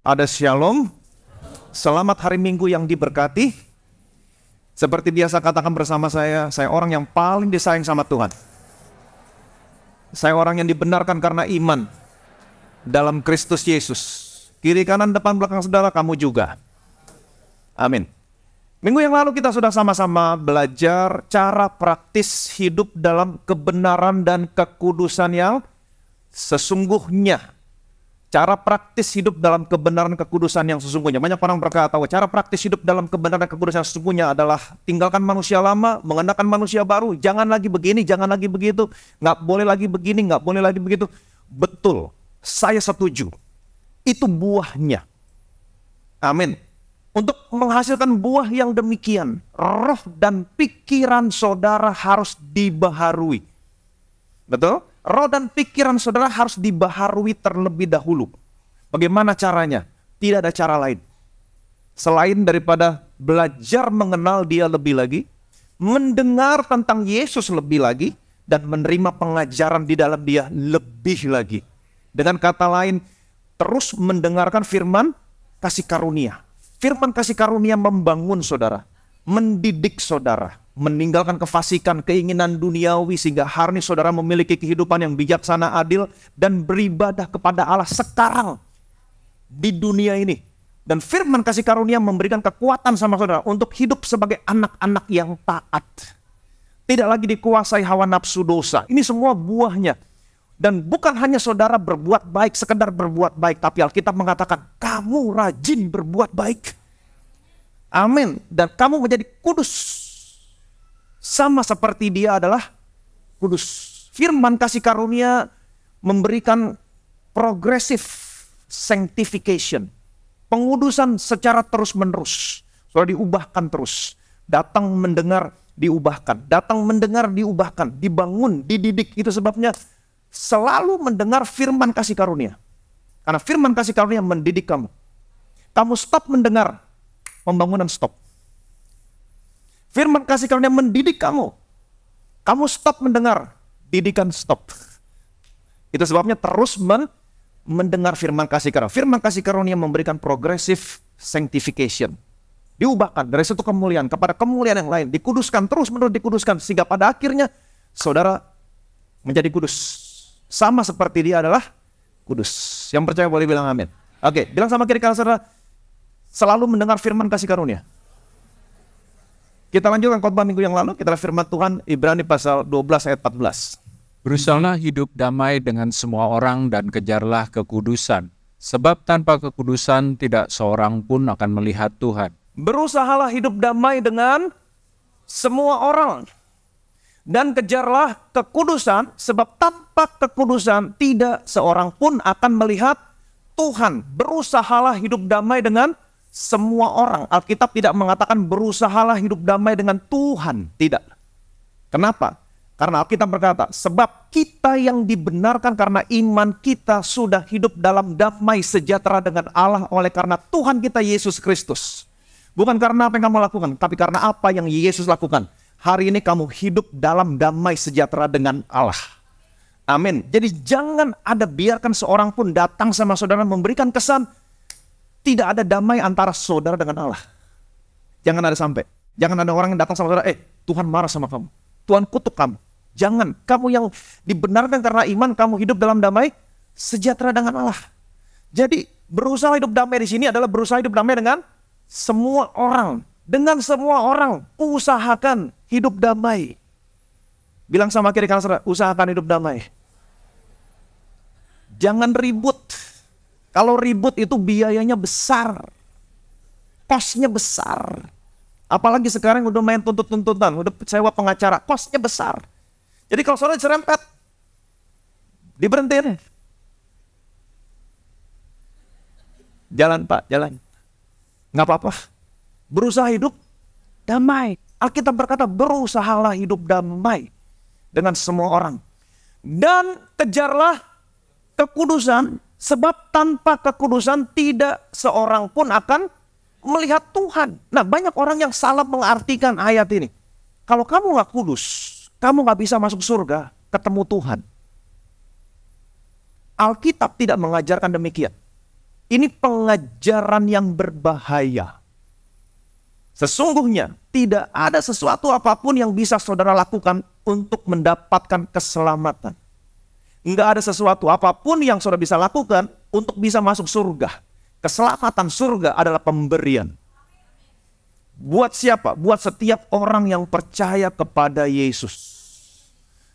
Ada shalom. Selamat hari Minggu yang diberkati. Seperti biasa katakan bersama saya orang yang paling disayang sama Tuhan. Saya orang yang dibenarkan karena iman dalam Kristus Yesus. Kiri kanan depan belakang saudara, kamu juga. Amin. Minggu yang lalu kita sudah sama-sama belajar cara praktis hidup dalam kebenaran dan kekudusan yang sesungguhnya. Cara praktis hidup dalam kebenaran kekudusan yang sesungguhnya. Banyak orang berkata, cara praktis hidup dalam kebenaran kekudusan yang sesungguhnya adalah tinggalkan manusia lama, mengenakan manusia baru. Jangan lagi begini, jangan lagi begitu. Nggak boleh lagi begini, nggak boleh lagi begitu. Betul, saya setuju. Itu buahnya. Amin. Untuk menghasilkan buah yang demikian, roh dan pikiran saudara harus dibaharui. Betul? Roh dan pikiran saudara harus dibaharui terlebih dahulu. Bagaimana caranya? Tidak ada cara lain. Selain daripada belajar mengenal Dia lebih lagi, mendengar tentang Yesus lebih lagi, dan menerima pengajaran di dalam Dia lebih lagi. Dengan kata lain, terus mendengarkan firman kasih karunia. Firman kasih karunia membangun saudara, mendidik saudara. Meninggalkan kefasikan, keinginan duniawi sehingga hari ini saudara memiliki kehidupan yang bijaksana, adil, dan beribadah kepada Allah sekarang di dunia ini. Dan firman kasih karunia memberikan kekuatan sama saudara untuk hidup sebagai anak-anak yang taat. Tidak lagi dikuasai hawa nafsu dosa. Ini semua buahnya. Dan bukan hanya saudara berbuat baik, sekedar berbuat baik, tapi Alkitab mengatakan kamu rajin berbuat baik. Amin. Dan kamu menjadi kudus. Sama seperti Dia adalah kudus. Firman kasih karunia memberikan progressive sanctification. Pengudusan secara terus-menerus. Sudah diubahkan terus. Datang mendengar, diubahkan. Datang mendengar, diubahkan. Dibangun, dididik. Itu sebabnya selalu mendengar firman kasih karunia. Karena firman kasih karunia mendidik kamu. Kamu stop mendengar, pembangunan stop. Firman kasih karunia mendidik kamu. Kamu stop mendengar, didikan stop. Itu sebabnya terus mendengar firman kasih karunia. Firman kasih karunia memberikan progressive sanctification. Diubahkan dari satu kemuliaan kepada kemuliaan yang lain. Dikuduskan, terus menerus dikuduskan. Sehingga pada akhirnya saudara menjadi kudus. Sama seperti Dia adalah kudus. Yang percaya boleh bilang amin. Oke, bilang sama kiri kanan saudara, selalu mendengar firman kasih karunia. Kita lanjutkan khotbah minggu yang lalu, kita lihat firman Tuhan Ibrani pasal 12 ayat 14. Berusahalah hidup damai dengan semua orang dan kejarlah kekudusan. Sebab tanpa kekudusan tidak seorang pun akan melihat Tuhan. Berusahalah hidup damai dengan semua orang. Dan kejarlah kekudusan, sebab tanpa kekudusan tidak seorang pun akan melihat Tuhan. Berusahalah hidup damai dengan semua orang. Alkitab tidak mengatakan berusahalah hidup damai dengan Tuhan. Tidak. Kenapa? Karena Alkitab berkata, sebab kita yang dibenarkan karena iman kita sudah hidup dalam damai sejahtera dengan Allah oleh karena Tuhan kita Yesus Kristus. Bukan karena apa yang kamu lakukan, tapi karena apa yang Yesus lakukan. Hari ini kamu hidup dalam damai sejahtera dengan Allah. Amin. Jadi jangan ada biarkan seorang pun datang sama saudara memberikan kesan tidak ada damai antara saudara dengan Allah. Jangan ada sampai. Jangan ada orang yang datang sama saudara, Tuhan marah sama kamu. Tuhan kutuk kamu. Jangan. Kamu yang dibenarkan karena iman, kamu hidup dalam damai sejahtera dengan Allah. Jadi berusaha hidup damai di sini adalah berusaha hidup damai dengan semua orang. Dengan semua orang, usahakan hidup damai. Bilang sama kiri kanan saudara, usahakan hidup damai. Jangan ribut. Kalau ribut itu biayanya besar. Kosnya besar. Apalagi sekarang udah main tuntut-tuntutan, udah sewa pengacara, kosnya besar. Jadi kalau saudara diserempet, diberhentiin. Jalan Pak, jalan. Nggak apa-apa. Berusaha hidup damai. Alkitab berkata berusahalah hidup damai dengan semua orang. Dan kejarlah kekudusan, sebab tanpa kekudusan tidak seorang pun akan melihat Tuhan. Nah, banyak orang yang salah mengartikan ayat ini. Kalau kamu gak kudus, kamu gak bisa masuk surga, ketemu Tuhan. Alkitab tidak mengajarkan demikian. Ini pengajaran yang berbahaya. Sesungguhnya tidak ada sesuatu apapun yang bisa saudara lakukan untuk mendapatkan keselamatan. Enggak ada sesuatu apapun yang saudara bisa lakukan untuk bisa masuk surga. Keselamatan surga adalah pemberian. Buat siapa? Buat setiap orang yang percaya kepada Yesus.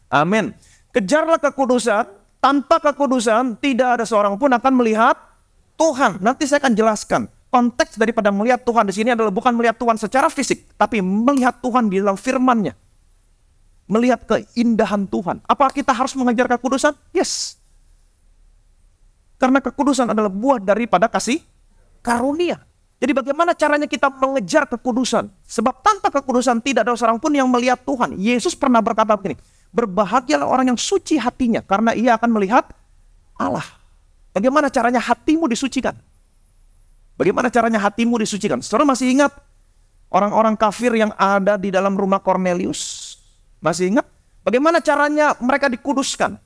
Amin. Kejarlah kekudusan. Tanpa kekudusan tidak ada seorang pun akan melihat Tuhan. Nanti saya akan jelaskan. Konteks daripada melihat Tuhan di sini adalah bukan melihat Tuhan secara fisik, tapi melihat Tuhan di dalam firman-Nya. Melihat keindahan Tuhan. Apa kita harus mengejar kekudusan? Yes. Karena kekudusan adalah buah daripada kasih karunia. Jadi bagaimana caranya kita mengejar kekudusan? Sebab tanpa kekudusan tidak ada seorang pun yang melihat Tuhan. Yesus pernah berkata begini, berbahagialah orang yang suci hatinya, karena ia akan melihat Allah. Bagaimana caranya hatimu disucikan? Bagaimana caranya hatimu disucikan? Saudara masih ingat orang-orang kafir yang ada di dalam rumah Kornelius? Masih ingat? Bagaimana caranya mereka dikuduskan?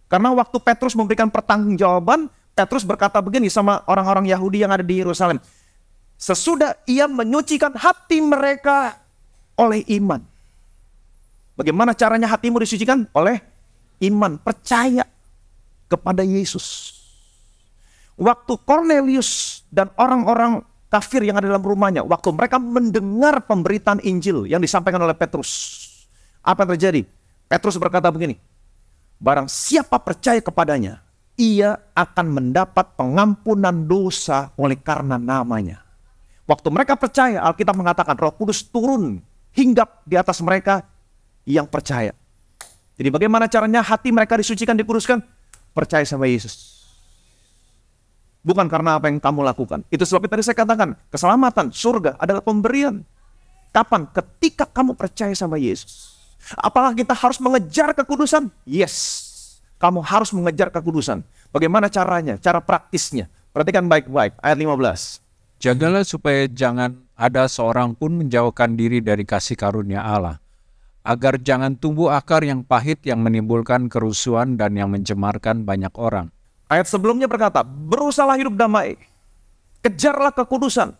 Karena waktu Petrus memberikan pertanggungjawaban, Petrus berkata begini sama orang-orang Yahudi yang ada di Yerusalem. Sesudah ia menyucikan hati mereka oleh iman. Bagaimana caranya hatimu disucikan? Oleh iman, percaya kepada Yesus. Waktu Kornelius dan orang-orang kafir yang ada dalam rumahnya, waktu mereka mendengar pemberitaan Injil yang disampaikan oleh Petrus, apa yang terjadi? Petrus berkata begini, barang siapa percaya kepadanya, ia akan mendapat pengampunan dosa oleh karena namanya. Waktu mereka percaya, Alkitab mengatakan Roh Kudus turun hinggap di atas mereka yang percaya. Jadi bagaimana caranya hati mereka disucikan, dikuduskan? Percaya sama Yesus. Bukan karena apa yang kamu lakukan. Itu sebabnya tadi saya katakan, keselamatan, surga adalah pemberian. Kapan? Ketika kamu percaya sama Yesus. Apakah kita harus mengejar kekudusan? Yes. Kamu harus mengejar kekudusan. Bagaimana caranya? Cara praktisnya. Perhatikan baik-baik. Ayat 15. Jagalah supaya jangan ada seorang pun menjauhkan diri dari kasih karunia Allah, agar jangan tumbuh akar yang pahit yang menimbulkan kerusuhan dan yang mencemarkan banyak orang. Ayat sebelumnya berkata, berusahalah hidup damai, kejarlah kekudusan.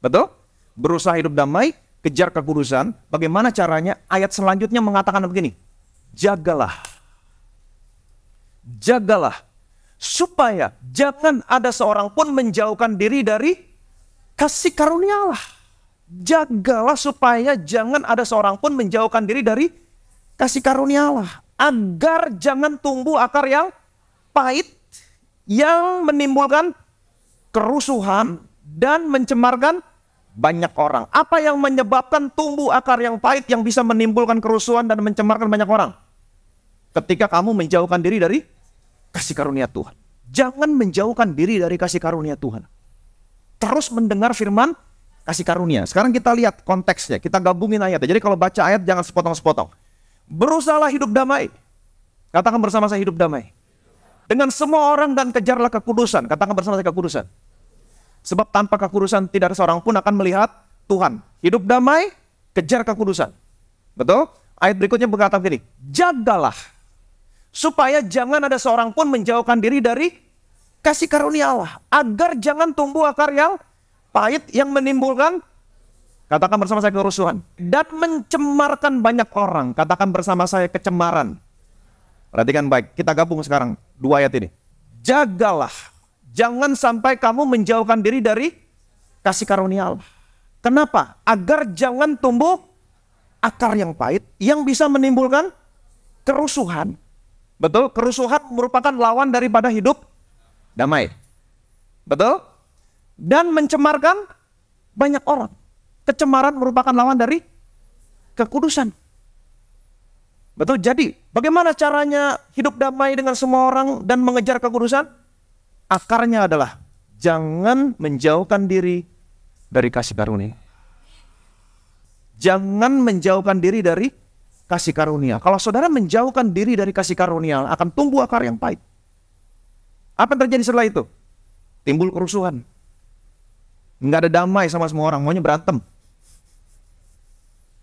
Betul? Berusaha hidup damai, kejar kekudusan. Bagaimana caranya? Ayat selanjutnya mengatakan begini, jagalah. Jagalah, supaya jangan ada seorang pun menjauhkan diri dari kasih karunia Allah. Jagalah supaya jangan ada seorang pun menjauhkan diri dari kasih karunia Allah. Agar jangan tumbuh akar yang pahit, yang menimbulkan kerusuhan dan mencemarkan banyak orang. Apa yang menyebabkan tumbuh akar yang pahit yang bisa menimbulkan kerusuhan dan mencemarkan banyak orang? Ketika kamu menjauhkan diri dari kasih karunia Tuhan. Jangan menjauhkan diri dari kasih karunia Tuhan. Terus mendengar firman kasih karunia. Sekarang kita lihat konteksnya. Kita gabungin ayatnya. Jadi kalau baca ayat jangan sepotong-sepotong. Berusahalah hidup damai. Katakan bersama saya, hidup damai dengan semua orang dan kejarlah kekudusan. Katakan bersama saya, kekudusan. Sebab tanpa kekudusan tidak ada seorang pun akan melihat Tuhan. Hidup damai, kejar kekudusan. Betul? Ayat berikutnya berkata begini, jagalah supaya jangan ada seorang pun menjauhkan diri dari kasih karunia Allah, agar jangan tumbuh akar yang pahit yang menimbulkan, katakan bersama saya, kerusuhan dan mencemarkan banyak orang. Katakan bersama saya, kecemaran. Perhatikan baik, kita gabung sekarang dua ayat ini. Jagalah, jangan sampai kamu menjauhkan diri dari kasih karunia Allah. Kenapa? Agar jangan tumbuh akar yang pahit yang bisa menimbulkan kerusuhan. Betul? Kerusuhan merupakan lawan daripada hidup damai. Betul? Dan mencemarkan banyak orang. Kecemaran merupakan lawan dari kekudusan. Betul? Jadi, bagaimana caranya hidup damai dengan semua orang dan mengejar kekudusan? Akarnya adalah jangan menjauhkan diri dari kasih karunia. Jangan menjauhkan diri dari kasih karunia. Kalau saudara menjauhkan diri dari kasih karunia, akan tumbuh akar yang pahit. Apa yang terjadi setelah itu? Timbul kerusuhan. Nggak ada damai sama semua orang, maunya berantem.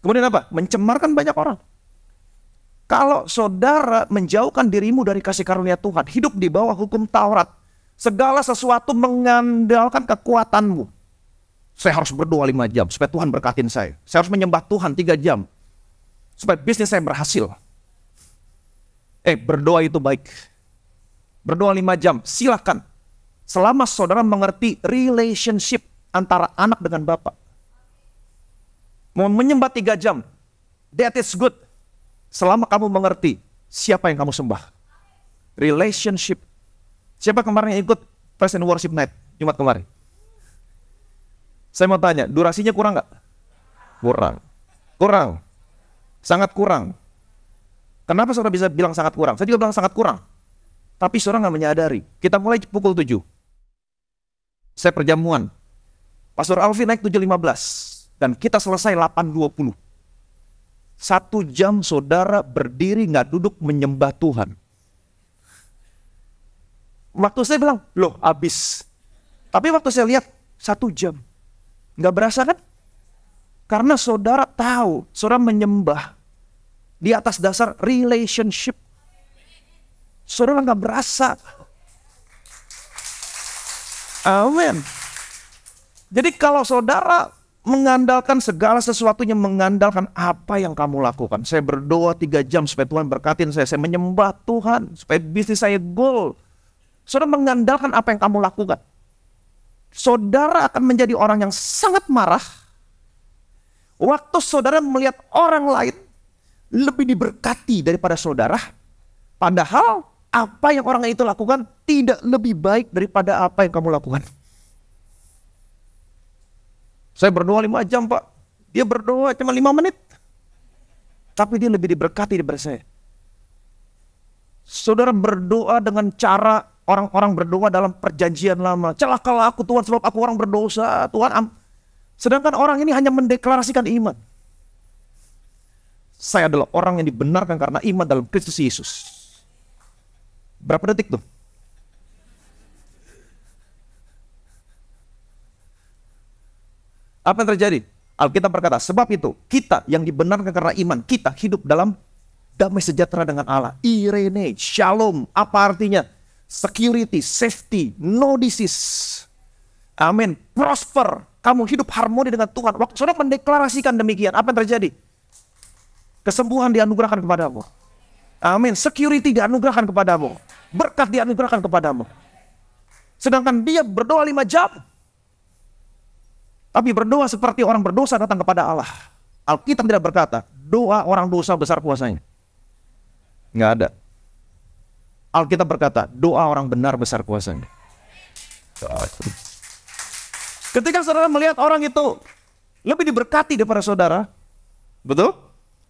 Kemudian apa? Mencemarkan banyak orang. Kalau saudara menjauhkan dirimu dari kasih karunia Tuhan, hidup di bawah hukum Taurat, Segala sesuatu mengandalkan kekuatanmu. Saya harus berdoa 5 jam supaya Tuhan berkatin saya. Saya harus menyembah Tuhan 3 jam supaya bisnis saya berhasil. Berdoa itu baik. Berdoa 5 jam, silakan. Selama saudara mengerti relationship antara anak dengan bapak. Mau menyembah 3 jam, that is good. Selama kamu mengerti siapa yang kamu sembah. Relationship. Siapa kemarin yang ikut Praise and Worship Night Jumat kemarin? Saya mau tanya, durasinya kurang nggak? Kurang. Sangat kurang. Kenapa saudara bisa bilang sangat kurang? Saya juga bilang sangat kurang. Tapi saudara nggak menyadari. Kita mulai pukul 7. Saya perjamuan. Pastor Alvin naik 7.15. Dan kita selesai 8.20. 1 jam saudara berdiri nggak duduk menyembah Tuhan. Waktu saya bilang, loh habis. Tapi waktu saya lihat 1 jam. Nggak berasa kan? Karena saudara tahu, saudara menyembah di atas dasar relationship. Saudara nggak berasa. Amin. Jadi kalau saudara mengandalkan segala sesuatunya, mengandalkan apa yang kamu lakukan. Saya berdoa 3 jam supaya Tuhan berkatin saya. Saya menyembah Tuhan supaya bisnis saya goal. Saudara mengandalkan apa yang kamu lakukan. Saudara akan menjadi orang yang sangat marah waktu saudara melihat orang lain lebih diberkati daripada saudara, padahal apa yang orang itu lakukan tidak lebih baik daripada apa yang kamu lakukan. Saya berdoa 5 jam, Pak. Dia berdoa cuma 5 menit, tapi dia lebih diberkati daripada saya. Saudara berdoa dengan cara orang-orang berdoa dalam perjanjian lama. Celakalah aku Tuhan sebab aku orang berdosa. Tuhan sedangkan orang ini hanya mendeklarasikan iman. Saya adalah orang yang dibenarkan karena iman dalam Kristus Yesus. Berapa detik tuh? Apa yang terjadi? Alkitab berkata, sebab itu kita yang dibenarkan karena iman, kita hidup dalam damai sejahtera dengan Allah. Irene, shalom. Apa artinya? Security, safety, no disease. Amin. Prosper. Kamu hidup harmoni dengan Tuhan. Waktu saudara mendeklarasikan demikian, apa yang terjadi? Kesembuhan dianugerahkan kepadamu. Amin. Security dianugerahkan kepadamu. Berkat dianugerahkan kepadamu. Sedangkan dia berdoa 5 jam. Tapi berdoa seperti orang berdosa datang kepada Allah. Alkitab tidak berkata, doa orang dosa besar puasanya. Nggak ada. Alkitab berkata, doa orang benar besar kuasanya. Ketika saudara melihat orang itu lebih diberkati daripada saudara, betul?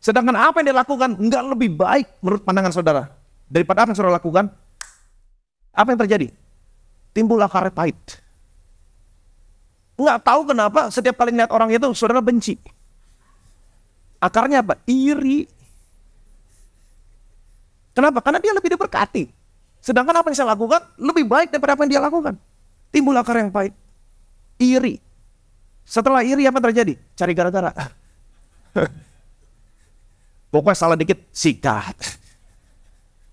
Sedangkan apa yang dia lakukan nggak lebih baik menurut pandangan saudara daripada apa yang saudara lakukan, apa yang terjadi? Timbul akar pahit. Nggak tahu kenapa setiap kali lihat orang itu saudara benci. Akarnya apa? Iri. Kenapa? Karena dia lebih diberkati. Sedangkan apa yang saya lakukan lebih baik daripada apa yang dia lakukan. Timbul akar yang pahit. Iri. Setelah iri apa terjadi? Cari gara-gara. Pokoknya salah dikit, sikat.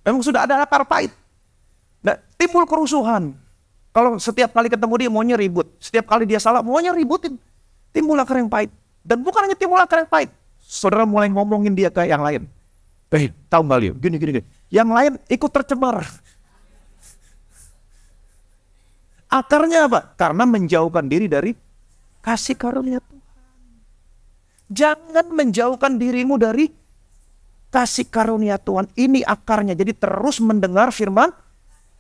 Memang sudah ada akar pahit. Nah, timbul kerusuhan. Kalau setiap kali ketemu dia maunya ribut. Setiap kali dia salah maunya ributin. Timbul akar yang pahit. Dan bukan hanya timbul akar yang pahit. Saudara mulai ngomongin dia ke yang lain. Tahu nggak Leo? Gini. Yang lain ikut tercemar. Akarnya apa? Karena menjauhkan diri dari kasih karunia Tuhan. Jangan menjauhkan dirimu dari kasih karunia Tuhan. Ini akarnya. Jadi terus mendengar firman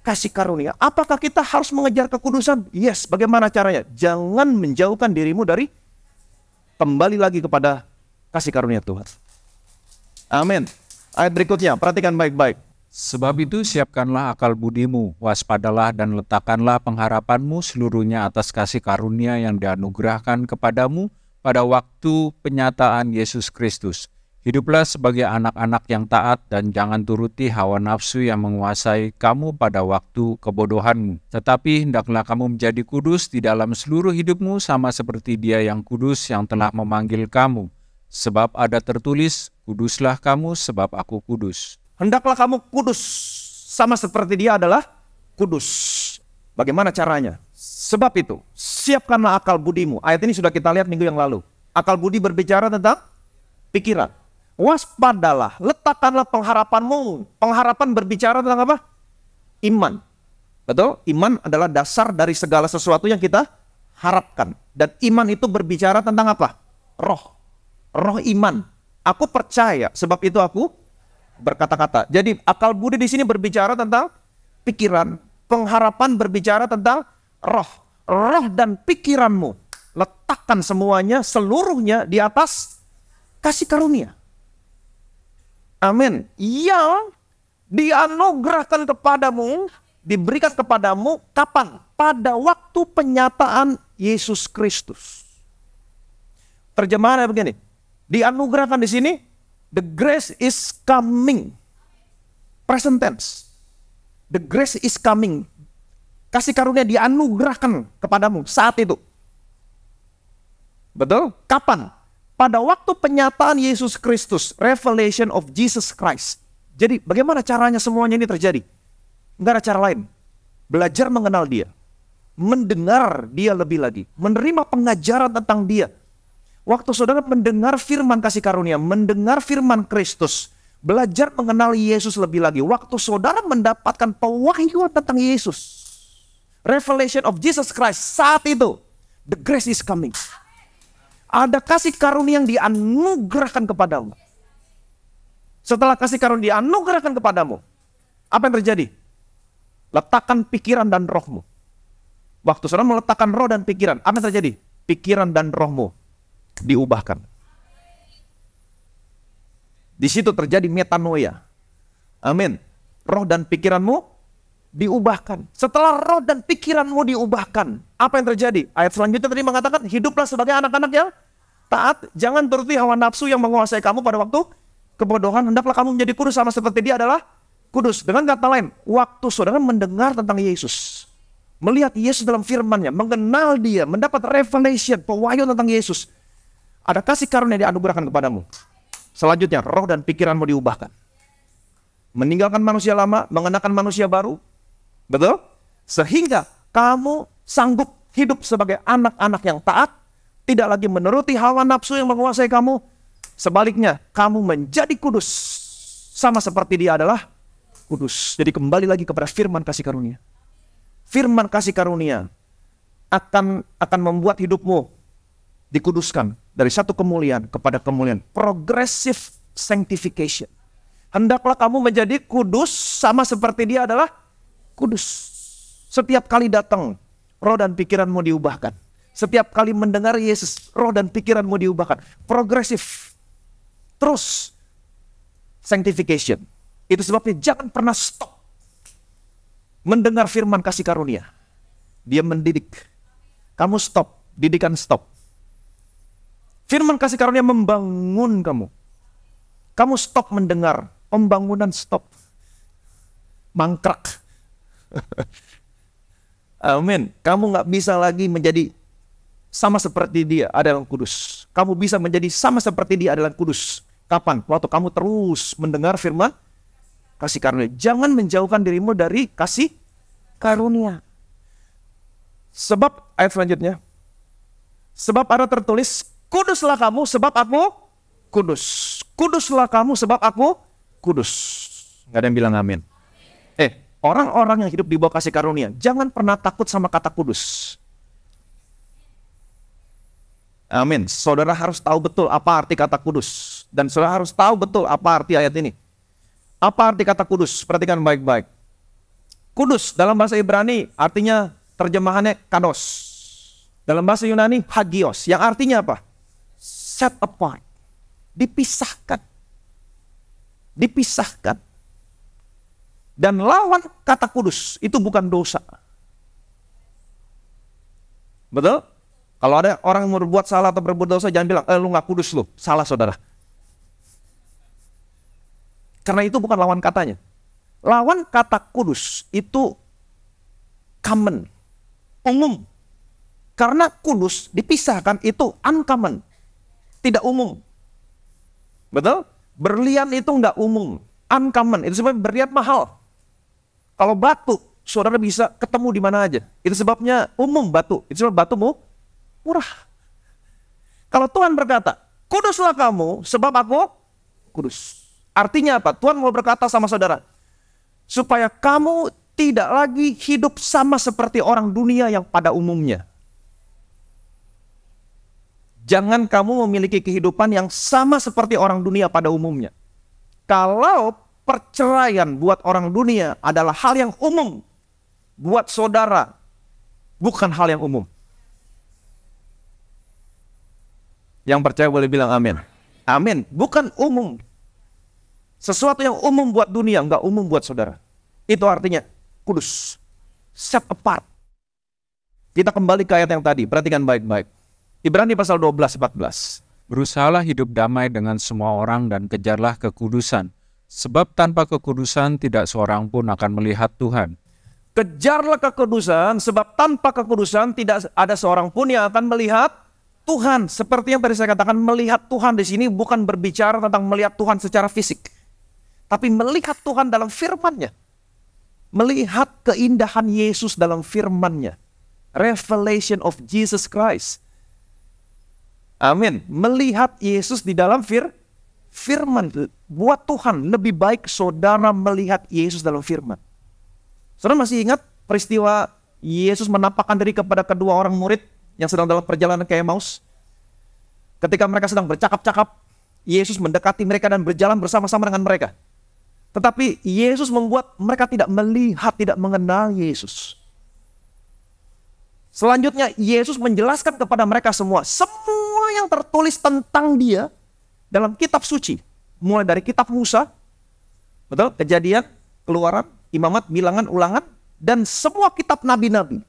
kasih karunia. Apakah kita harus mengejar kekudusan? Yes. Bagaimana caranya? Jangan menjauhkan dirimu dari kembali lagi kepada kasih karunia Tuhan. Amin. Ayat berikutnya, perhatikan baik-baik. Sebab itu siapkanlah akal budimu, waspadalah dan letakkanlah pengharapanmu seluruhnya atas kasih karunia yang dianugerahkan kepadamu pada waktu penyataan Yesus Kristus. Hiduplah sebagai anak-anak yang taat dan jangan turuti hawa nafsu yang menguasai kamu pada waktu kebodohanmu. Tetapi hendaklah kamu menjadi kudus di dalam seluruh hidupmu sama seperti Dia yang kudus yang telah memanggil kamu. Sebab ada tertulis, kuduslah kamu sebab aku kudus. Hendaklah kamu kudus sama seperti Dia adalah kudus. Bagaimana caranya? Sebab itu, siapkanlah akal budimu. Ayat ini sudah kita lihat minggu yang lalu. Akal budi berbicara tentang pikiran. Waspadalah, letakkanlah pengharapanmu. Pengharapan berbicara tentang apa? Iman. Betul? Iman adalah dasar dari segala sesuatu yang kita harapkan. Dan iman itu berbicara tentang apa? Roh. Roh iman. Aku percaya, sebab itu aku berkata-kata. Jadi akal budi di sini berbicara tentang pikiran. Pengharapan berbicara tentang roh. Roh dan pikiranmu. Letakkan semuanya, seluruhnya di atas kasih karunia. Amin. Yang dianugerahkan kepadamu, diberikan kepadamu kapan? Pada waktu penyataan Yesus Kristus. Terjemahannya begini. Dianugerahkan di sini, the grace is coming. Present tense. The grace is coming. Kasih karunia dianugerahkan kepadamu saat itu. Betul? Kapan? Pada waktu penyataan Yesus Kristus, revelation of Jesus Christ. Jadi bagaimana caranya semuanya ini terjadi? Enggak ada cara lain. Belajar mengenal dia. Mendengar dia lebih lagi. Menerima pengajaran tentang dia. Waktu saudara mendengar firman kasih karunia, mendengar firman Kristus, belajar mengenal Yesus lebih lagi. Waktu saudara mendapatkan pewahyuan tentang Yesus, revelation of Jesus Christ, saat itu, the grace is coming. Ada kasih karunia yang dianugerahkan kepadamu. Setelah kasih karunia dianugerahkan kepadamu, apa yang terjadi? Letakkan pikiran dan rohmu. Waktu saudara meletakkan roh dan pikiran, apa yang terjadi? Pikiran dan rohmu diubahkan. Di situ terjadi metanoia. Amin. Roh dan pikiranmu diubahkan. Setelah roh dan pikiranmu diubahkan, apa yang terjadi? Ayat selanjutnya tadi mengatakan, hiduplah sebagai anak-anak yang taat. Jangan turuti hawa nafsu yang menguasai kamu pada waktu kebodohan. Hendaklah kamu menjadi kudus sama seperti dia adalah kudus. Dengan kata lain, waktu saudara mendengar tentang Yesus, melihat Yesus dalam firman-Nya, mengenal dia, mendapat revelation, pewahyuan tentang Yesus, ada kasih karunia yang dianugerahkan kepadamu. Selanjutnya, roh dan pikiranmu diubahkan. Meninggalkan manusia lama, mengenakan manusia baru. Betul? Sehingga kamu sanggup hidup sebagai anak-anak yang taat, tidak lagi menuruti hawa nafsu yang menguasai kamu. Sebaliknya, kamu menjadi kudus, sama seperti dia adalah kudus. Jadi kembali lagi kepada firman kasih karunia. Firman kasih karunia akan membuat hidupmu dikuduskan dari satu kemuliaan kepada kemuliaan. Progressive sanctification. Hendaklah kamu menjadi kudus sama seperti dia adalah kudus. Setiap kali datang, roh dan pikiranmu diubahkan. Setiap kali mendengar Yesus, roh dan pikiranmu diubahkan. Progressive. Terus sanctification. Itu sebabnya jangan pernah stop mendengar firman kasih karunia. Dia mendidik. Kamu stop, didikan stop. Firman kasih karunia membangun kamu. Kamu stop mendengar, pembangunan stop. Mangkrak. Amin. Kamu gak bisa lagi menjadi sama seperti dia adalah kudus. Kamu bisa menjadi sama seperti dia adalah kudus. Kapan? Waktu kamu terus mendengar firman kasih karunia. Jangan menjauhkan dirimu dari kasih karunia. Sebab ayat selanjutnya, sebab ada tertulis, kuduslah kamu sebab aku kudus. Kuduslah kamu sebab aku kudus. Gak ada yang bilang amin. Orang-orang yang hidup di bawah kasih karunia, jangan pernah takut sama kata kudus. Amin. Saudara harus tahu betul apa arti kata kudus. Dan saudara harus tahu betul apa arti ayat ini. Apa arti kata kudus? Perhatikan baik-baik. Kudus dalam bahasa Ibrani artinya terjemahannya kados. Dalam bahasa Yunani hagios. Yang artinya apa? Set apart. Dipisahkan. Dipisahkan. Dan lawan kata kudus itu bukan dosa. Betul? Kalau ada orang yang berbuat salah atau berbuat dosa, jangan bilang, lu gak kudus lu. Salah saudara. Karena itu bukan lawan katanya. Lawan kata kudus itu common, umum. Karena kudus dipisahkan itu uncommon, tidak umum. Betul? Berlian itu nggak umum, uncommon. Itu sebabnya berlian mahal. Kalau batu saudara bisa ketemu di mana aja. Itu sebabnya umum batu. Itu sebab batu murah. Kalau Tuhan berkata, kuduslah kamu sebab aku kudus. Artinya apa? Tuhan mau berkata sama saudara, supaya kamu tidak lagi hidup sama seperti orang dunia yang pada umumnya. Jangan kamu memiliki kehidupan yang sama seperti orang dunia pada umumnya. Kalau perceraian buat orang dunia adalah hal yang umum, buat saudara bukan hal yang umum. Yang percaya boleh bilang amin. Amin. Bukan umum. Sesuatu yang umum buat dunia, enggak umum buat saudara. Itu artinya kudus. Set apart. Kita kembali ke ayat yang tadi. Perhatikan baik-baik. Ibrani pasal 12-14. Berusahalah hidup damai dengan semua orang dan kejarlah kekudusan. Sebab tanpa kekudusan tidak seorang pun akan melihat Tuhan. Kejarlah kekudusan, sebab tanpa kekudusan tidak ada seorang pun yang akan melihat Tuhan. Seperti yang tadi saya katakan, melihat Tuhan di sini bukan berbicara tentang melihat Tuhan secara fisik, tapi melihat Tuhan dalam firman-Nya. Melihat keindahan Yesus dalam firman-Nya. Revelation of Jesus Christ. Amin. Melihat Yesus di dalam firman. Buat Tuhan lebih baik saudara melihat Yesus dalam firman. Saudara masih ingat peristiwa Yesus menampakkan diri kepada kedua orang murid yang sedang dalam perjalanan ke Emmaus? Ketika mereka sedang bercakap-cakap, Yesus mendekati mereka dan berjalan bersama-sama dengan mereka. Tetapi Yesus membuat mereka tidak melihat, tidak mengenal Yesus. Selanjutnya Yesus menjelaskan kepada mereka semua yang tertulis tentang Dia dalam kitab suci. Mulai dari kitab Musa, betul? Kejadian, Keluaran, Imamat, Bilangan, Ulangan, dan semua kitab nabi-nabi.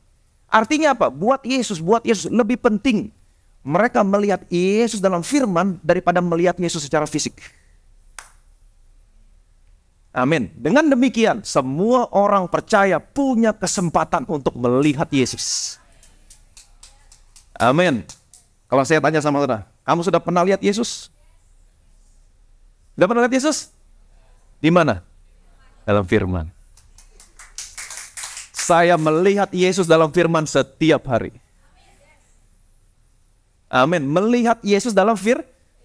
Artinya apa? Buat Yesus lebih penting mereka melihat Yesus dalam firman daripada melihat Yesus secara fisik. Amin. Dengan demikian, semua orang percaya punya kesempatan untuk melihat Yesus. Amin. Kalau saya tanya sama saudara, kamu sudah pernah lihat Yesus? Sudah pernah lihat Yesus? Di mana? Dalam firman. Saya melihat Yesus dalam firman setiap hari. Amin. Melihat Yesus dalam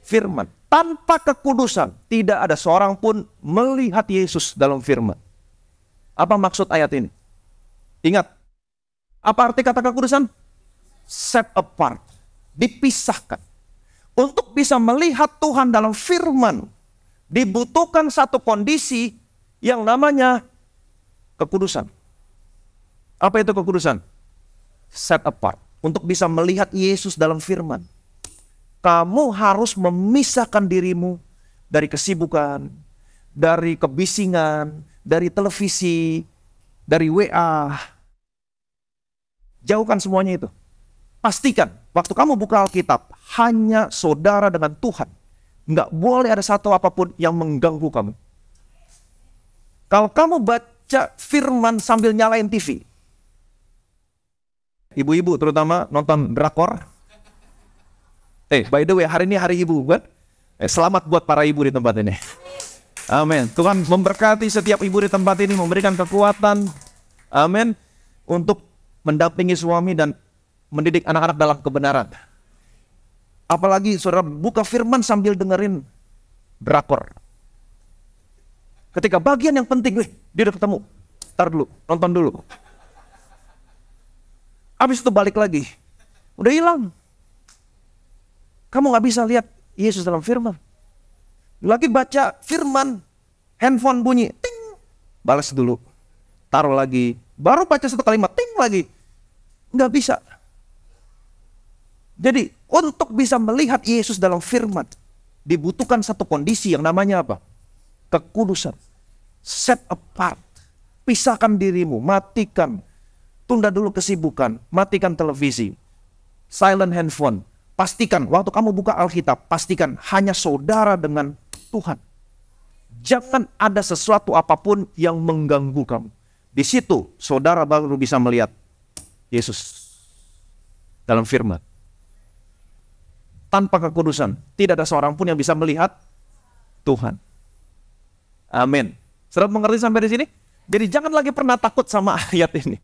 firman. Tanpa kekudusan, tidak ada seorang pun melihat Yesus dalam firman. Apa maksud ayat ini? Ingat, apa arti kata kekudusan? Set apart, dipisahkan. Untuk bisa melihat Tuhan dalam firman, dibutuhkan satu kondisi yang namanya kekudusan. Apa itu kekudusan? Set apart. Untuk bisa melihat Yesus dalam firman, kamu harus memisahkan dirimu dari kesibukan, dari kebisingan, dari televisi, dari WA. Jauhkan semuanya itu. Pastikan, waktu kamu buka Alkitab, hanya saudara dengan Tuhan. Nggak boleh ada satu apapun yang mengganggu kamu. Kalau kamu baca firman sambil nyalain TV, ibu-ibu terutama nonton drakor. By the way, hari ini hari ibu, kan? Selamat buat para ibu di tempat ini. Amin. Tuhan memberkati setiap ibu di tempat ini, memberikan kekuatan, amin, untuk mendampingi suami dan mendidik anak-anak dalam kebenaran. Apalagi saudara buka firman sambil dengerin drakor. Ketika bagian yang penting, dia udah ketemu. Ntar dulu, nonton dulu. Habis itu balik lagi. Udah hilang. Kamu gak bisa lihat Yesus dalam firman. Lagi baca firman, handphone bunyi, ting, balas dulu, taruh lagi, baru baca satu kalimat, ting lagi. Gak bisa. Jadi untuk bisa melihat Yesus dalam firman, dibutuhkan satu kondisi yang namanya apa? Kekudusan. Set apart. Pisahkan dirimu, matikan. Tunda dulu kesibukan, matikan televisi, silent handphone. Pastikan, waktu kamu buka Alkitab, pastikan hanya saudara dengan Tuhan. Jangan ada sesuatu apapun yang mengganggu kamu. Di situ, saudara baru bisa melihat Yesus dalam firman. Tanpa kekudusan, tidak ada seorang pun yang bisa melihat Tuhan. Amin. Saudara mengerti sampai di sini? Jadi jangan lagi pernah takut sama ayat ini.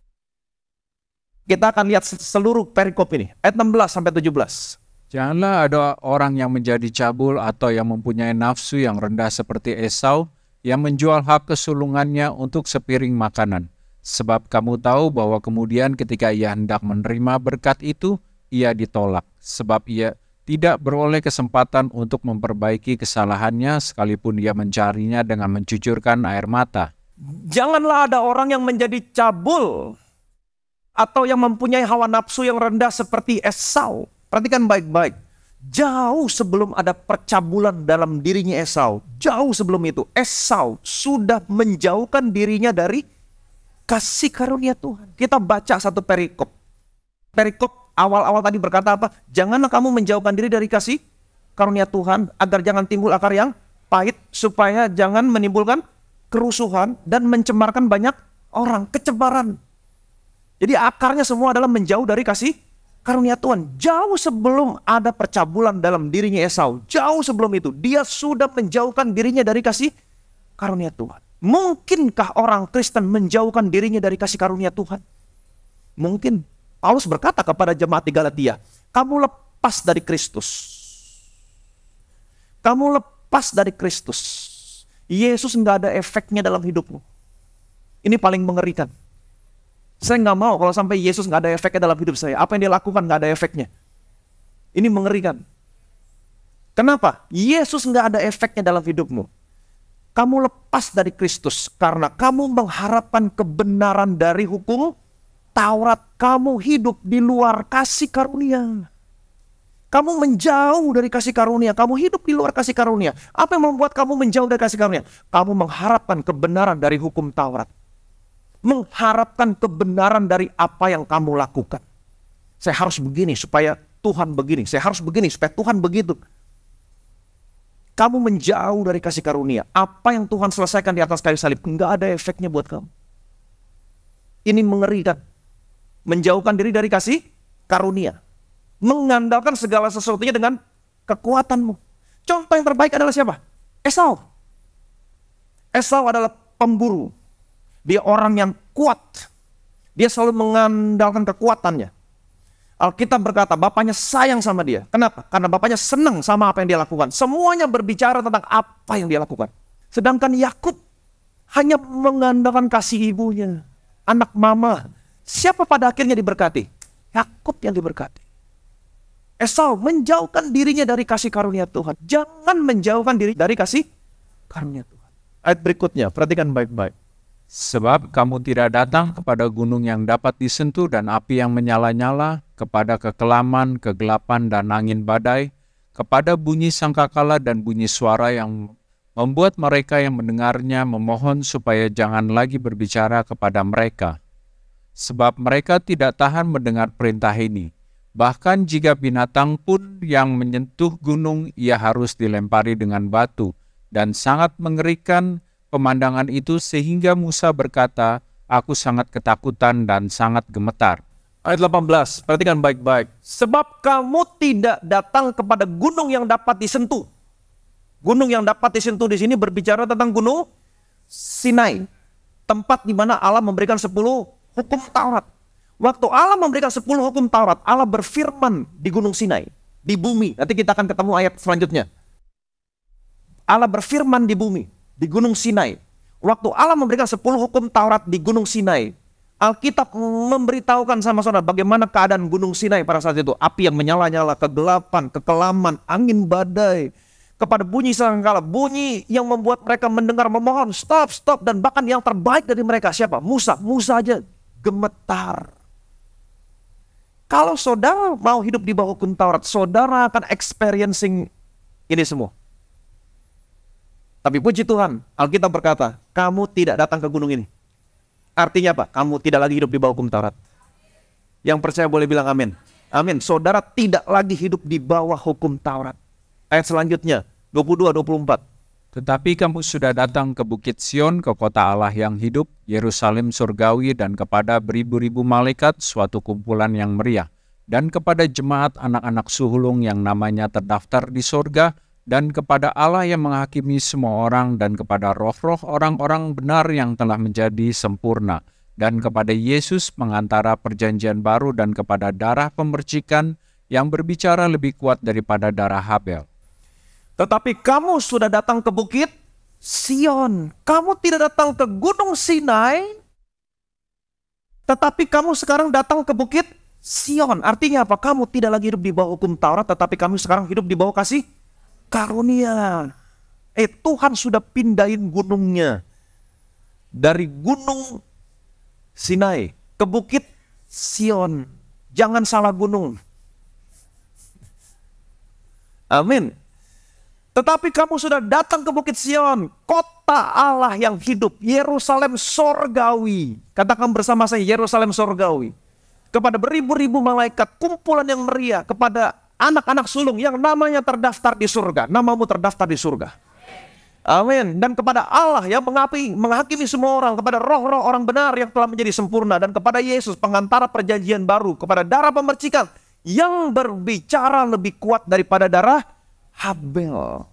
Kita akan lihat seluruh perikop ini, ayat 16 sampai 17. Janganlah ada orang yang menjadi cabul atau yang mempunyai nafsu yang rendah seperti Esau, yang menjual hak kesulungannya untuk sepiring makanan. Sebab kamu tahu bahwa kemudian ketika ia hendak menerima berkat itu, ia ditolak. Sebab ia tidak beroleh kesempatan untuk memperbaiki kesalahannya sekalipun ia mencarinya dengan mencucurkan air mata. Janganlah ada orang yang menjadi cabul atau yang mempunyai hawa nafsu yang rendah seperti Esau. Perhatikan baik-baik. Jauh sebelum ada percabulan dalam dirinya Esau, jauh sebelum itu, Esau sudah menjauhkan dirinya dari kasih karunia Tuhan. Kita baca satu perikop. Perikop awal-awal tadi berkata apa? Janganlah kamu menjauhkan diri dari kasih karunia Tuhan, agar jangan timbul akar yang pahit, supaya jangan menimbulkan kerusuhan dan mencemarkan banyak orang, kecemaran. Jadi akarnya semua adalah menjauh dari kasih karunia Tuhan. Jauh sebelum ada percabulan dalam dirinya Esau, jauh sebelum itu, dia sudah menjauhkan dirinya dari kasih karunia Tuhan. Mungkinkah orang Kristen menjauhkan dirinya dari kasih karunia Tuhan? Mungkin. Paulus berkata kepada jemaat di Galatia, kamu lepas dari Kristus. Kamu lepas dari Kristus. Yesus nggak ada efeknya dalam hidupmu. Ini paling mengerikan. Saya nggak mau kalau sampai Yesus nggak ada efeknya dalam hidup saya. Apa yang dia lakukan nggak ada efeknya. Ini mengerikan. Kenapa? Yesus nggak ada efeknya dalam hidupmu. Kamu lepas dari Kristus karena kamu mengharapkan kebenaran dari hukum Taurat. Kamu hidup di luar kasih karunia. Kamu menjauh dari kasih karunia. Kamu hidup di luar kasih karunia. Apa yang membuat kamu menjauh dari kasih karunia? Kamu mengharapkan kebenaran dari hukum Taurat. Mengharapkan kebenaran dari apa yang kamu lakukan. Saya harus begini supaya Tuhan begini. Saya harus begini supaya Tuhan begitu. Kamu menjauh dari kasih karunia. Apa yang Tuhan selesaikan di atas kayu salib, nggak ada efeknya buat kamu. Ini mengerikan. Menjauhkan diri dari kasih karunia. Mengandalkan segala sesuatunya dengan kekuatanmu. Contoh yang terbaik adalah siapa? Esau. Esau adalah pemburu. Dia orang yang kuat. Dia selalu mengandalkan kekuatannya. Alkitab berkata bapaknya sayang sama dia. Kenapa? Karena bapaknya senang sama apa yang dia lakukan. Semuanya berbicara tentang apa yang dia lakukan. Sedangkan Yakub hanya mengandalkan kasih ibunya. Anak mama. Siapa pada akhirnya diberkati? Yakub yang diberkati. Esau menjauhkan dirinya dari kasih karunia Tuhan. Jangan menjauhkan diri dari kasih karunia Tuhan. Ayat berikutnya, perhatikan baik-baik. Sebab kamu tidak datang kepada gunung yang dapat disentuh dan api yang menyala-nyala, kepada kekelaman, kegelapan, dan angin badai, kepada bunyi sangkakala dan bunyi suara yang membuat mereka yang mendengarnya memohon supaya jangan lagi berbicara kepada mereka. Sebab mereka tidak tahan mendengar perintah ini. Bahkan jika binatang pun yang menyentuh gunung, ia harus dilempari dengan batu. Dan sangat mengerikan pemandangan itu sehingga Musa berkata, aku sangat ketakutan dan sangat gemetar. Ayat 18, perhatikan baik-baik. Sebab kamu tidak datang kepada gunung yang dapat disentuh. Gunung yang dapat disentuh di sini berbicara tentang gunung Sinai. Tempat di mana Allah memberikan 10 hukum Taurat. Waktu Allah memberikan 10 hukum Taurat, Allah berfirman di gunung Sinai, di bumi. Nanti kita akan ketemu ayat selanjutnya. Allah berfirman di bumi, di gunung Sinai. Waktu Allah memberikan 10 hukum Taurat di gunung Sinai, Alkitab memberitahukan sama saudara bagaimana keadaan gunung Sinai pada saat itu. Api yang menyala-nyala, kegelapan, kekelaman, angin badai. Kepada bunyi sangkakala, bunyi yang membuat mereka mendengar memohon, stop, stop. Dan bahkan yang terbaik dari mereka siapa? Musa. Musa aja gemetar. Kalau saudara mau hidup di bawah hukum Taurat, saudara akan experiencing ini semua. Tapi puji Tuhan, Alkitab berkata, kamu tidak datang ke gunung ini. Artinya apa? Kamu tidak lagi hidup di bawah hukum Taurat. Yang percaya boleh bilang amin. Amin. Saudara tidak lagi hidup di bawah hukum Taurat. Ayat selanjutnya, 22-24. Tetapi kamu sudah datang ke Bukit Sion, ke kota Allah yang hidup, Yerusalem surgawi, dan kepada beribu-ribu malaikat, suatu kumpulan yang meriah, dan kepada jemaat anak-anak sulung yang namanya terdaftar di sorga, dan kepada Allah yang menghakimi semua orang, dan kepada roh-roh orang-orang benar yang telah menjadi sempurna, dan kepada Yesus pengantara perjanjian baru, dan kepada darah pemercikan yang berbicara lebih kuat daripada darah Habel. Tetapi kamu sudah datang ke bukit Sion. Kamu tidak datang ke gunung Sinai, tetapi kamu sekarang datang ke bukit Sion. Artinya apa? Kamu tidak lagi hidup di bawah hukum Taurat, tetapi kamu sekarang hidup di bawah kasih karunia. Tuhan sudah pindahin gunungnya dari gunung Sinai ke bukit Sion. Jangan salah gunung. Amin. Tetapi kamu sudah datang ke bukit Sion, kota Allah yang hidup, Yerusalem sorgawi. Katakan bersama saya, Yerusalem sorgawi. Kepada beribu-ribu malaikat, kumpulan yang meriah, kepada anak-anak sulung yang namanya terdaftar di surga. Namamu terdaftar di surga. Amin. Dan kepada Allah yang menghakimi semua orang, kepada roh-roh orang benar yang telah menjadi sempurna, dan kepada Yesus pengantara perjanjian baru, kepada darah pemercikan yang berbicara lebih kuat daripada darah Habel.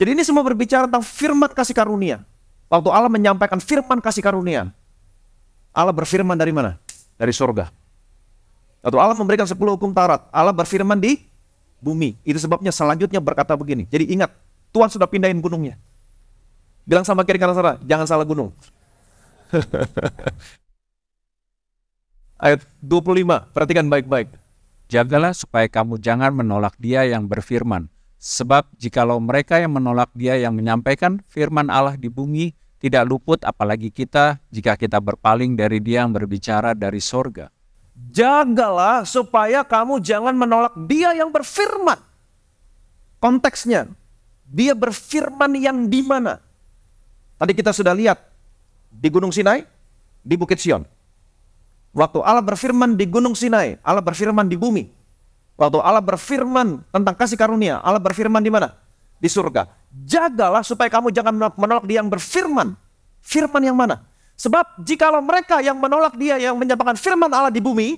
Jadi ini semua berbicara tentang firman kasih karunia. Waktu Allah menyampaikan firman kasih karunia, Allah berfirman dari mana? Dari surga. Waktu Allah memberikan 10 hukum Taurat, Allah berfirman di bumi. Itu sebabnya selanjutnya berkata begini. Jadi ingat, Tuhan sudah pindahin gunungnya. Bilang sama kiri kanan saudara, jangan salah gunung. Ayat 25, perhatikan baik-baik. Jagalah supaya kamu jangan menolak Dia yang berfirman. Sebab jikalau mereka yang menolak Dia yang menyampaikan firman Allah di bumi, tidak luput apalagi kita jika kita berpaling dari Dia yang berbicara dari sorga. Jagalah supaya kamu jangan menolak Dia yang berfirman. Konteksnya, Dia berfirman yang di mana? Tadi kita sudah lihat di Gunung Sinai, di Bukit Sion. Waktu Allah berfirman di Gunung Sinai, Allah berfirman di bumi. Waktu Allah berfirman tentang kasih karunia, Allah berfirman di mana? Di surga. Jagalah supaya kamu jangan menolak Dia yang berfirman. Firman yang mana? Sebab jikalau mereka yang menolak Dia yang menyampaikan firman Allah di bumi,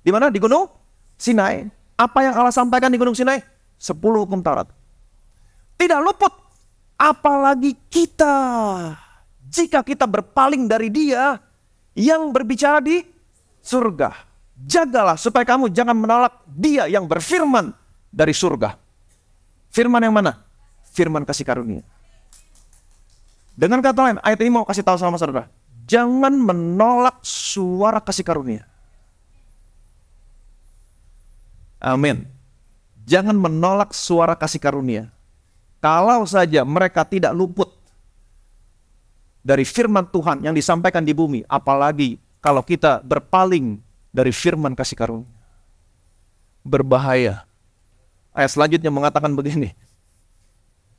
di mana? Di Gunung Sinai. Apa yang Allah sampaikan di Gunung Sinai? 10 hukum Taurat. Tidak luput apalagi kita, jika kita berpaling dari Dia yang berbicara di surga. Jagalah supaya kamu jangan menolak Dia yang berfirman dari surga. Firman yang mana? Firman kasih karunia. Dengan kata lain, ayat ini mau kasih tahu sama saudara, jangan menolak suara kasih karunia. Amin. Jangan menolak suara kasih karunia. Kalau saja mereka tidak luput dari firman Tuhan yang disampaikan di bumi, apalagi kalau kita berpaling dari firman kasih karunia. Berbahaya. Ayat selanjutnya mengatakan begini.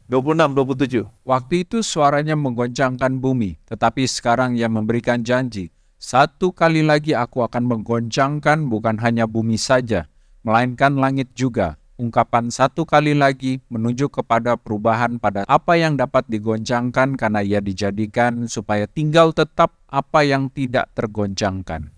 26, 27. Waktu itu suaranya menggoncangkan bumi, tetapi sekarang Ia memberikan janji. 1 kali lagi aku akan menggoncangkan bukan hanya bumi saja, melainkan langit juga. Ungkapan 1 kali lagi menunjuk kepada perubahan pada apa yang dapat digoncangkan karena ia dijadikan supaya tinggal tetap apa yang tidak tergoncangkan.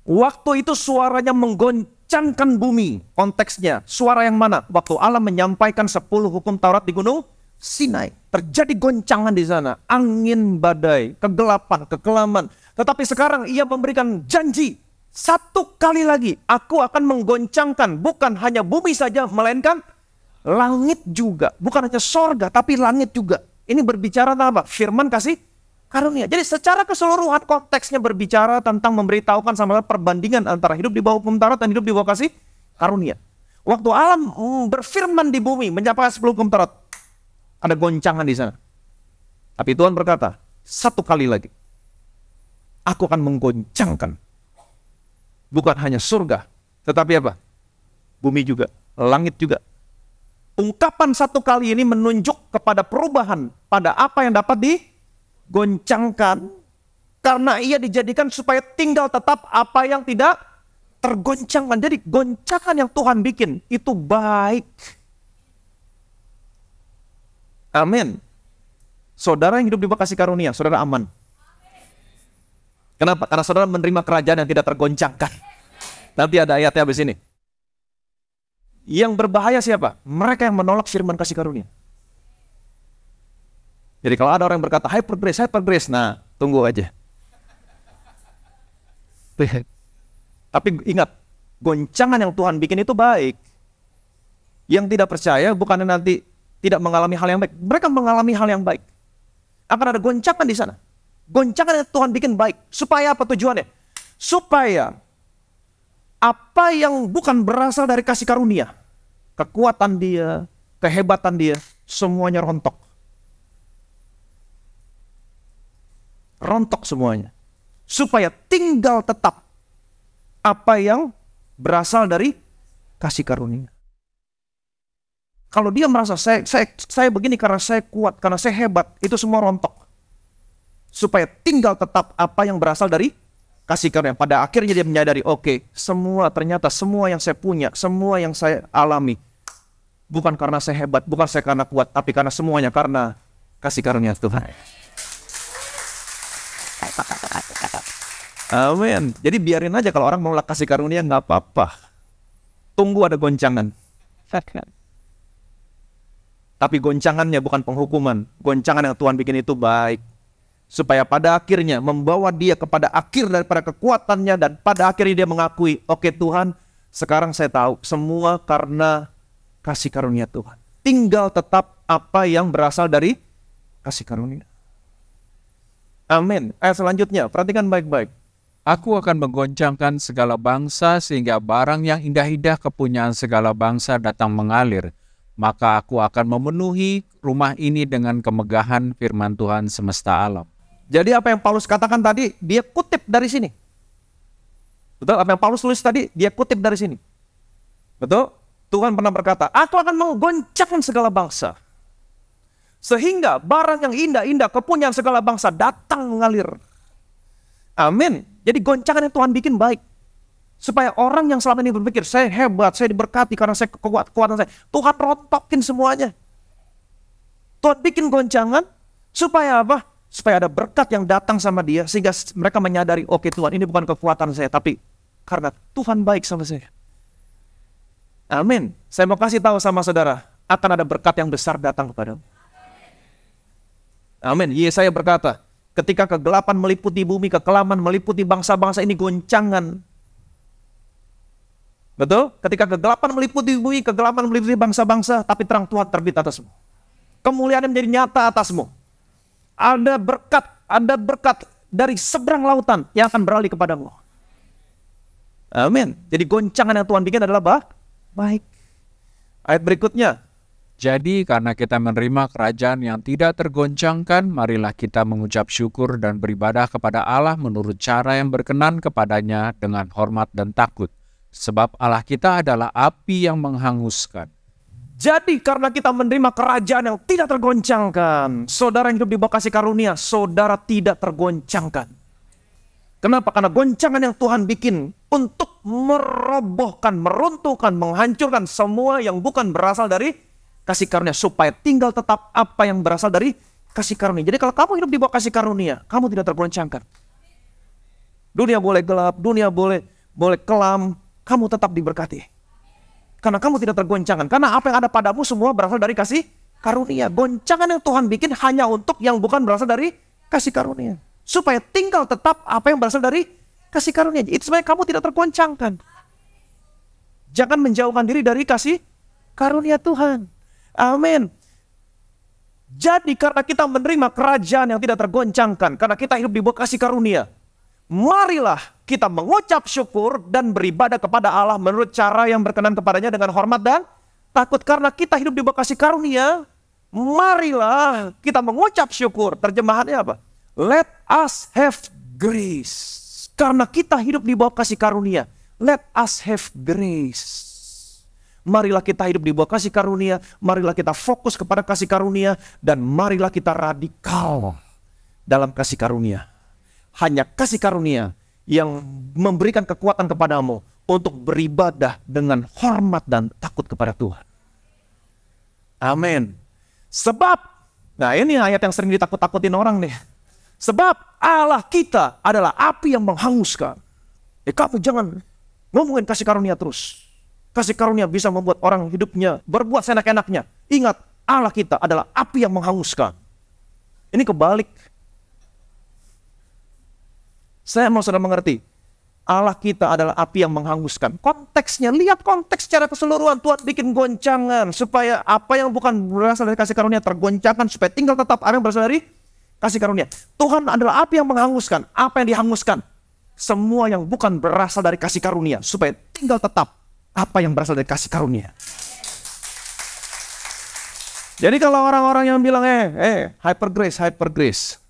Waktu itu suaranya menggoncangkan bumi. Konteksnya, suara yang mana? Waktu Allah menyampaikan 10 hukum Taurat di Gunung Sinai. Terjadi goncangan di sana. Angin badai, kegelapan, kekelaman. Tetapi sekarang Ia memberikan janji. 1 kali lagi aku akan menggoncangkan bukan hanya bumi saja, melainkan langit juga. Bukan hanya sorga, tapi langit juga. Ini berbicara tentang apa? Firman kasih karunia. Jadi secara keseluruhan konteksnya berbicara tentang memberitahukan sama perbandingan antara hidup di bawah hukum Taurat dan hidup di bawah kasih karunia. Waktu Allah berfirman di bumi, menyampaikan 10 hukum Taurat, ada goncangan di sana. Tapi Tuhan berkata, 1 kali lagi aku akan menggoncangkan. Bukan hanya surga, tetapi apa? Bumi juga, langit juga. Ungkapan 1 kali ini menunjuk kepada perubahan pada apa yang dapat digoncangkan, karena Ia dijadikan supaya tinggal tetap apa yang tidak tergoncangkan. Jadi goncangan yang Tuhan bikin itu baik. Amin. Saudara yang hidup di bawah kasih karunia, saudara aman. Kenapa? Karena saudara menerima kerajaan yang tidak tergoncangkan. Nanti ada ayatnya habis ini. Yang berbahaya siapa? Mereka yang menolak firman kasih karunia. Jadi kalau ada orang yang berkata hyper grace, nah tunggu aja. Tapi ingat, goncangan yang Tuhan bikin itu baik. Yang tidak percaya bukannya nanti tidak mengalami hal yang baik, mereka mengalami hal yang baik. Akan ada goncangan di sana. Goncangan yang Tuhan bikin baik. Supaya apa tujuannya? Supaya apa yang bukan berasal dari kasih karunia, kekuatan dia, kehebatan dia, semuanya rontok. Rontok semuanya. Supaya tinggal tetap apa yang berasal dari kasih karunia. Kalau dia merasa saya begini karena saya kuat, karena saya hebat, itu semua rontok. Supaya tinggal tetap apa yang berasal dari kasih karunia. Pada akhirnya dia menyadari, oke, ternyata semua yang saya punya, semua yang saya alami, bukan karena saya hebat, bukan saya karena kuat, tapi karena semuanya karena kasih karunia Tuhan. Amin. Jadi biarin aja kalau orang menolak kasih karunia, nggak apa-apa. Tunggu ada goncangan. Tapi goncangannya bukan penghukuman. Goncangan yang Tuhan bikin itu baik. Supaya pada akhirnya membawa dia kepada akhir daripada kekuatannya. Dan pada akhirnya dia mengakui, oke Tuhan, sekarang saya tahu semua karena kasih karunia Tuhan. Tinggal tetap apa yang berasal dari kasih karunia. Amin. Ayat selanjutnya, perhatikan baik-baik. Aku akan menggoncangkan segala bangsa sehingga barang yang indah-indah kepunyaan segala bangsa datang mengalir. Maka aku akan memenuhi rumah ini dengan kemegahan firman Tuhan semesta alam. Jadi apa yang Paulus katakan tadi, dia kutip dari sini. Betul? Apa yang Paulus tulis tadi, dia kutip dari sini. Betul? Tuhan pernah berkata, aku akan menggoncangkan segala bangsa. Sehingga barang yang indah-indah kepunyaan segala bangsa datang mengalir. Amin. Jadi goncangan yang Tuhan bikin baik. Supaya orang yang selama ini berpikir, saya hebat, saya diberkati karena saya kekuatan saya. Tuhan rontokin semuanya. Tuhan bikin goncangan, supaya apa? Supaya ada berkat yang datang sama dia, sehingga mereka menyadari, oke Tuhan, ini bukan kekuatan saya, tapi karena Tuhan baik sama saya. Amin. Saya mau kasih tahu sama saudara, akan ada berkat yang besar datang kepadamu. Amin. Yesaya berkata, ketika kegelapan meliputi bumi, kekelaman meliputi bangsa-bangsa, ini goncangan. Betul? Ketika kegelapan meliputi bumi, kegelapan meliputi bangsa-bangsa, tapi terang Tuhan terbit atasmu. Kemuliaan menjadi nyata atasmu. Ada berkat dari seberang lautan yang akan beralih kepadamu. Amin. Jadi goncangan yang Tuhan bikin adalah baik. Ayat berikutnya. Jadi karena kita menerima kerajaan yang tidak tergoncangkan, marilah kita mengucap syukur dan beribadah kepada Allah menurut cara yang berkenan kepadanya dengan hormat dan takut. Sebab Allah kita adalah api yang menghanguskan. Jadi karena kita menerima kerajaan yang tidak tergoncangkan, saudara yang hidup di bawah kasih karunia, saudara tidak tergoncangkan. Kenapa? Karena goncangan yang Tuhan bikin untuk merobohkan, meruntuhkan, menghancurkan semua yang bukan berasal dari kasih karunia, supaya tinggal tetap apa yang berasal dari kasih karunia. Jadi kalau kamu hidup di bawah kasih karunia, kamu tidak tergoncangkan. Dunia boleh gelap, dunia boleh kelam, kamu tetap diberkati. Karena kamu tidak tergoncangkan. Karena apa yang ada padamu semua berasal dari kasih karunia. Goncangan yang Tuhan bikin hanya untuk yang bukan berasal dari kasih karunia. Supaya tinggal tetap apa yang berasal dari kasih karunia. Itu sebenarnya kamu tidak tergoncangkan. Jangan menjauhkan diri dari kasih karunia Tuhan. Amin. Jadi karena kita menerima kerajaan yang tidak tergoncangkan, karena kita hidup di bawah kasih karunia, marilah kita mengucap syukur dan beribadah kepada Allah menurut cara yang berkenan kepadanya dengan hormat dan takut. Karena kita hidup di bawah kasih karunia, marilah kita mengucap syukur. Terjemahannya apa? Let us have grace. Karena kita hidup di bawah kasih karunia, let us have grace. Marilah kita hidup di bawah kasih karunia, marilah kita fokus kepada kasih karunia, dan marilah kita radikal dalam kasih karunia. Hanya kasih karunia yang memberikan kekuatan kepadamu untuk beribadah dengan hormat dan takut kepada Tuhan. Amin. Sebab, nah ini ayat yang sering ditakut-takutin orang nih. Sebab Allah kita adalah api yang menghanguskan. Kamu jangan ngomongin kasih karunia terus. Kasih karunia bisa membuat orang hidupnya berbuat seenak-enaknya. Ingat, Allah kita adalah api yang menghanguskan. Ini kebalik. Saya mau saudara mengerti. Allah kita adalah api yang menghanguskan. Konteksnya, lihat konteks secara keseluruhan. Tuhan bikin goncangan supaya apa yang bukan berasal dari kasih karunia tergoncangkan, supaya tinggal tetap apa yang berasal dari kasih karunia. Tuhan adalah api yang menghanguskan. Apa yang dihanguskan? Semua yang bukan berasal dari kasih karunia, supaya tinggal tetap apa yang berasal dari kasih karunia. Jadi kalau orang-orang yang bilang, hyper grace.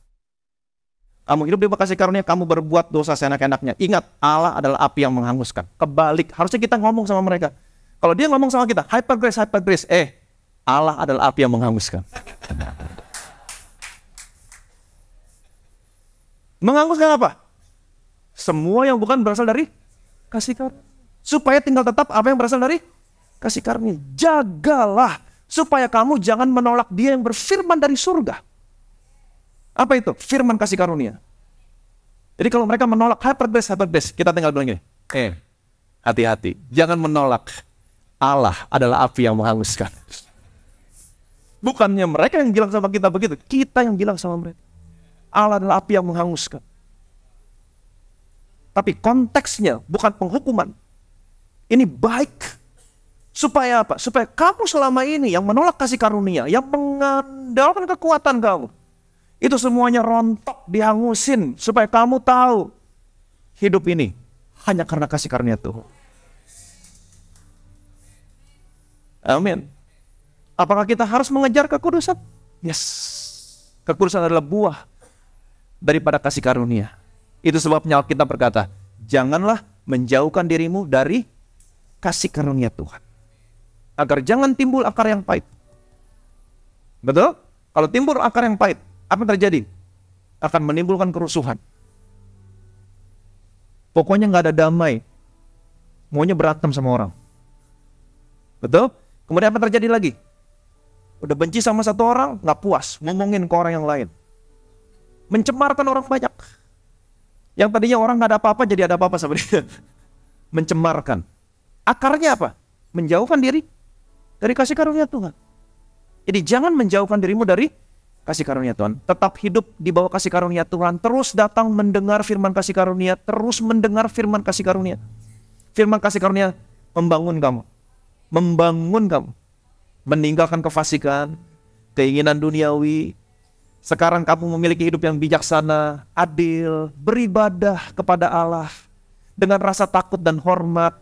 Kamu hidup di bawah kasih karunia, kamu berbuat dosa seenak-enaknya. Ingat, Allah adalah api yang menghanguskan. Kebalik, harusnya kita ngomong sama mereka. Kalau dia ngomong sama kita, hyper grace. Allah adalah api yang menghanguskan. Menghanguskan apa? Semua yang bukan berasal dari kasih karunia. Supaya tinggal tetap apa yang berasal dari kasih karunia. Jagalah supaya kamu jangan menolak Dia yang berfirman dari surga. Apa itu? Firman kasih karunia. Jadi kalau mereka menolak hyper grace, kita tinggal bilang gini, hati-hati, jangan menolak. Allah adalah api yang menghanguskan. Bukannya mereka yang bilang sama kita begitu, kita yang bilang sama mereka. Allah adalah api yang menghanguskan. Tapi konteksnya bukan penghukuman. Ini baik. Supaya apa? Supaya kamu selama ini yang menolak kasih karunia, yang mengandalkan kekuatan kamu, itu semuanya rontok, dihangusin. Supaya kamu tahu, hidup ini hanya karena kasih karunia Tuhan. Amin. Apakah kita harus mengejar kekudusan? Yes. Kekudusan adalah buah daripada kasih karunia. Itu sebabnya Alkitab berkata, janganlah menjauhkan dirimu dari kasih karunia Tuhan. Agar jangan timbul akar yang pahit. Betul? Kalau timbul akar yang pahit, apa yang terjadi? Akan menimbulkan kerusuhan. Pokoknya nggak ada damai. Maunya berantem sama orang. Betul? Kemudian apa yang terjadi lagi? Udah benci sama satu orang, nggak puas. Ngomongin ke orang yang lain. Mencemarkan orang banyak. Yang tadinya orang nggak ada apa-apa, jadi ada apa-apa sama dia. Mencemarkan. Akarnya apa? Menjauhkan diri dari kasih karunia Tuhan. Jadi jangan menjauhkan dirimu dari kasih karunia Tuhan. Tetap hidup di bawah kasih karunia Tuhan. Terus datang mendengar firman kasih karunia. Terus mendengar firman kasih karunia. Firman kasih karunia membangun kamu. Membangun kamu. Meninggalkan kefasikan, keinginan duniawi. Sekarang kamu memiliki hidup yang bijaksana, adil, beribadah kepada Allah. Dengan rasa takut dan hormat.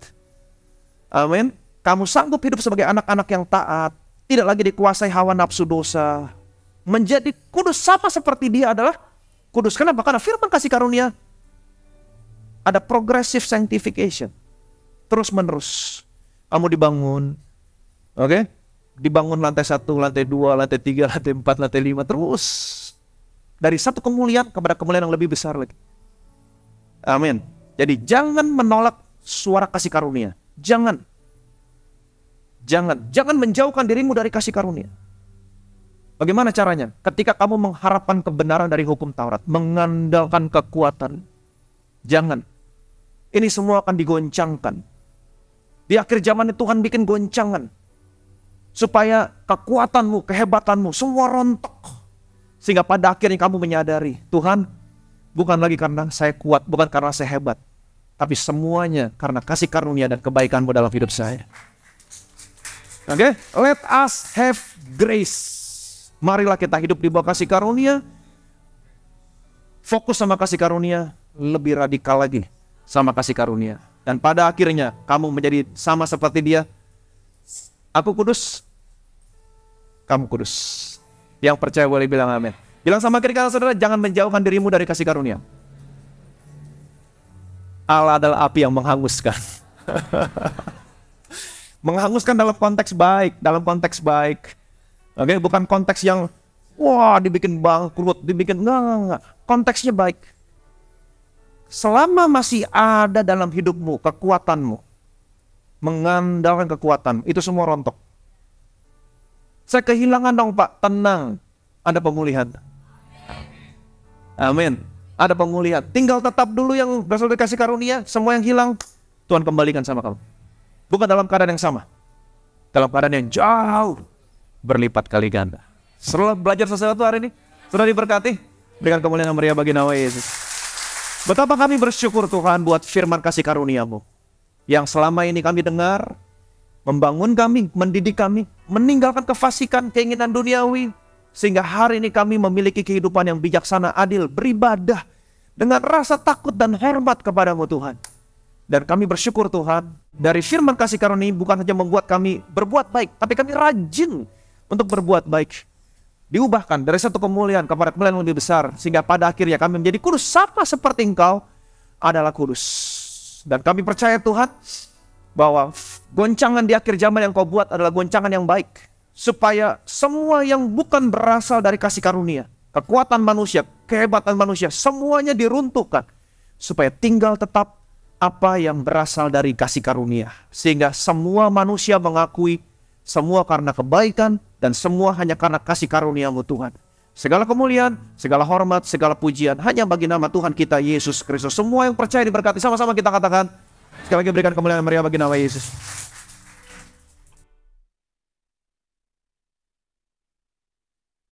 Amin. Kamu sanggup hidup sebagai anak-anak yang taat. Tidak lagi dikuasai hawa nafsu dosa. Menjadi kudus sama seperti Dia adalah kudus. Kenapa? Karena firman kasih karunia ada progressive sanctification. Terus menerus. Kamu dibangun. Oke? Dibangun lantai 1, lantai 2, lantai 3, lantai 4, lantai 5. Terus. Dari satu kemuliaan kepada kemuliaan yang lebih besar lagi. Amin. Jadi jangan menolak suara kasih karunia. Jangan menjauhkan dirimu dari kasih karunia. Bagaimana caranya? Ketika kamu mengharapkan kebenaran dari hukum Taurat, mengandalkan kekuatan, jangan. Ini semua akan digoncangkan. Di akhir zaman ini Tuhan bikin goncangan. Supaya kekuatanmu, kehebatanmu, semua rontok. Sehingga pada akhirnya kamu menyadari, Tuhan, bukan lagi karena saya kuat, bukan karena saya hebat. Tapi semuanya karena kasih karunia dan kebaikanmu dalam hidup saya. Oke, let us have grace. Marilah kita hidup di bawah kasih karunia. Fokus sama kasih karunia. Lebih radikal lagi sama kasih karunia. Dan pada akhirnya kamu menjadi sama seperti Dia. Aku kudus, kamu kudus. Yang percaya boleh bilang amin. Bilang sama kiri kanan saudara, jangan menjauhkan dirimu dari kasih karunia. Allah adalah api yang menghanguskan. Menghanguskan dalam konteks baik. Dalam konteks baik. Oke, bukan konteks yang wah dibikin bangkrut, dibikin enggak. Konteksnya baik. Selama masih ada dalam hidupmu kekuatanmu, mengandalkan kekuatan, itu semua rontok. Saya kehilangan dong Pak, tenang. Ada pemulihan. Amin. Ada pemulihan. Tinggal tetap dulu yang berasal dari kasih karunia, semua yang hilang Tuhan kembalikan sama kamu. Bukan dalam keadaan yang sama. Dalam keadaan yang jauh berlipat kali ganda. Setelah belajar sesuatu hari ini, sudah diberkati? Berikan kemuliaan yang meriah bagi nama Yesus. Betapa kami bersyukur Tuhan buat firman kasih karunia-Mu yang selama ini kami dengar, membangun kami, mendidik kami, meninggalkan kefasikan, keinginan duniawi, sehingga hari ini kami memiliki kehidupan yang bijaksana, adil, beribadah dengan rasa takut dan hormat kepada-Mu Tuhan. Dan kami bersyukur Tuhan, dari firman kasih karunia bukan saja membuat kami berbuat baik, tapi kami rajin untuk berbuat baik. Diubahkan dari satu kemuliaan kepada kemuliaan yang lebih besar, sehingga pada akhirnya kami menjadi kudus sama seperti Engkau adalah kudus. Dan kami percaya Tuhan, bahwa goncangan di akhir zaman yang Kau buat adalah goncangan yang baik, supaya semua yang bukan berasal dari kasih karunia, kekuatan manusia, kehebatan manusia, semuanya diruntuhkan, supaya tinggal tetap apa yang berasal dari kasih karunia, sehingga semua manusia mengakui semua karena kebaikan dan semua hanya karena kasih karunia-Mu Tuhan. Segala kemuliaan, segala hormat, segala pujian hanya bagi nama Tuhan kita Yesus Kristus. Semua yang percaya diberkati, sama-sama kita katakan sekali lagi, berikan kemuliaan yang meriah bagi nama Yesus.